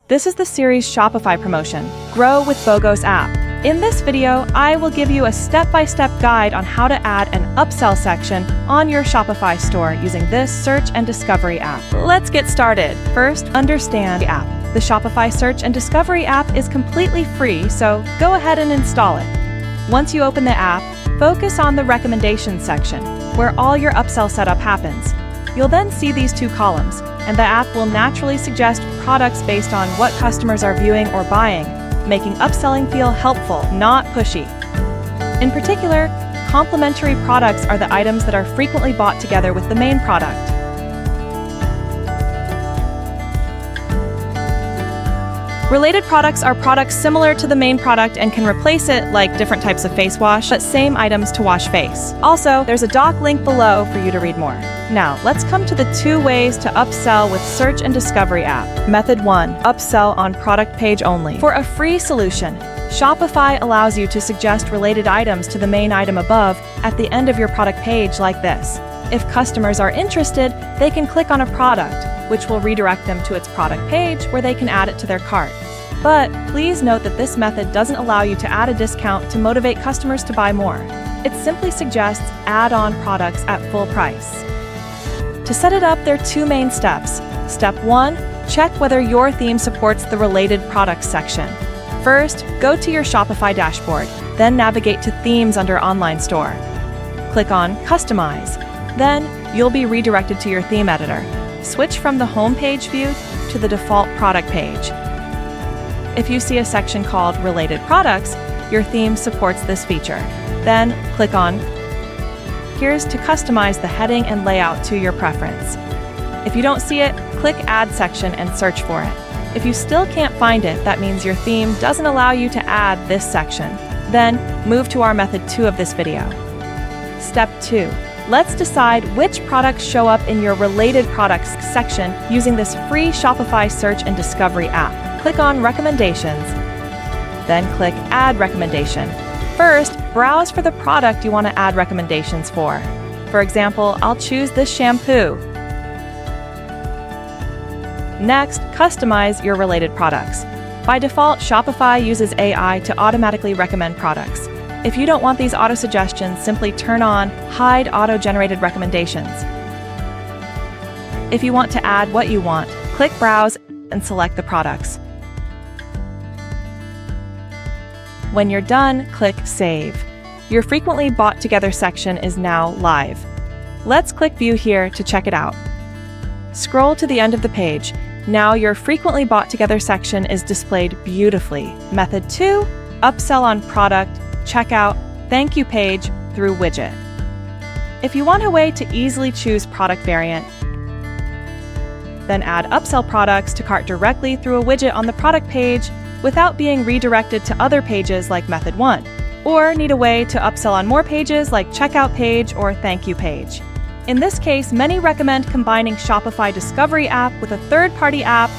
This is the series Shopify promotion, Grow with BOGOS app. In this video, I will give you a step-by-step guide on how to add an upsell section on your Shopify store using this Search and Discovery app. Let's get started. First, understand the app. The Shopify Search and Discovery app is completely free, so go ahead and install it. Once you open the app, focus on the recommendations section, where all your upsell setup happens. You'll then see these two columns, and the app will naturally suggest products based on what customers are viewing or buying, making upselling feel helpful, not pushy. In particular, complementary products are the items that are frequently bought together with the main product. Related products are products similar to the main product and can replace it, like different types of face wash, but same items to wash face. Also, there's a doc link below for you to read more. Now, let's come to the 2 ways to upsell with Search and Discovery app. Method 1, upsell on product page only. For a free solution, Shopify allows you to suggest related items to the main item above at the end of your product page like this. If customers are interested, they can click on a product, which will redirect them to its product page where they can add it to their cart. But please note that this method doesn't allow you to add a discount to motivate customers to buy more. It simply suggests add-on products at full price. To set it up, there are 2 main steps. Step 1, check whether your theme supports the related products section. First, go to your Shopify dashboard, then navigate to Themes under Online Store. Click on Customize. Then, you'll be redirected to your theme editor. Switch from the home page view to the default product page. If you see a section called Related Products, your theme supports this feature. Then, click on Here's to customize the heading and layout to your preference. If you don't see it, click Add Section and search for it. If you still can't find it, that means your theme doesn't allow you to add this section. Then, move to our method 2 of this video. Step 2. Let's decide which products show up in your Related Products section using this free Shopify Search and Discovery app. Click on Recommendations, then click Add Recommendation. First, browse for the product you want to add recommendations for. For example, I'll choose this shampoo. Next, customize your related products. By default, Shopify uses AI to automatically recommend products. If you don't want these auto-suggestions, simply turn on Hide Auto-Generated Recommendations. If you want to add what you want, click Browse and select the products. When you're done, click Save. Your frequently bought together section is now live. Let's click View here to check it out. Scroll to the end of the page. Now your frequently bought together section is displayed beautifully. Method 2, upsell on product, checkout, thank you page through Widget. If you want a way to easily choose product variant, then add upsell products to cart directly through a widget on the product page without being redirected to other pages like Method 1, or need a way to upsell on more pages like checkout page or thank you page. In this case, many recommend combining Shopify Discovery app with a third-party app,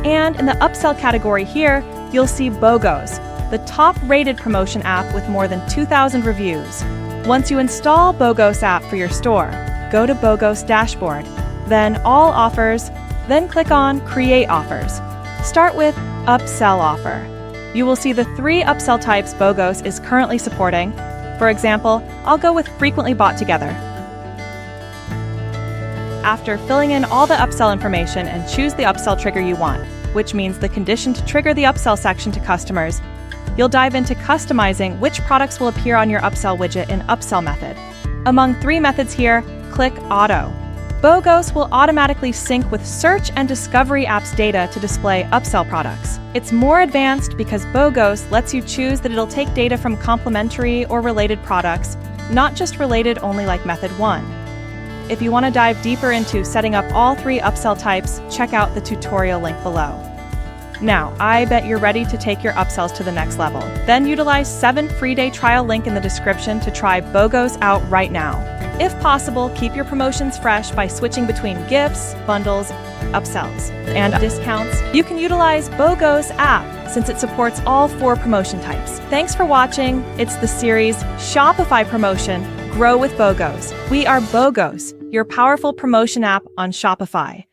and in the upsell category here, you'll see BOGOS, the top-rated promotion app with more than 2,000 reviews. Once you install BOGOS app for your store, go to BOGOS dashboard, then All Offers, then click on Create Offers. Start with Upsell Offer. You will see the 3 upsell types BOGOS is currently supporting. For example, I'll go with Frequently Bought Together. After filling in all the upsell information and choose the upsell trigger you want, which means the condition to trigger the upsell section to customers, you'll dive into customizing which products will appear on your upsell widget in Upsell method. Among 3 methods here, click Auto. BOGOS will automatically sync with Search and Discovery app's data to display upsell products. It's more advanced because BOGOS lets you choose that it'll take data from complementary or related products, not just related only like Method 1. If you want to dive deeper into setting up all 3 upsell types, check out the tutorial link below. Now, I bet you're ready to take your upsells to the next level. Then utilize 7 free-day trial link in the description to try BOGOS out right now. If possible, keep your promotions fresh by switching between gifts, bundles, upsells, and discounts. You can utilize BOGOS app since it supports all 4 promotion types. Thanks for watching. It's the series Shopify Promotion, Grow with BOGOS. We are BOGOS, your powerful promotion app on Shopify.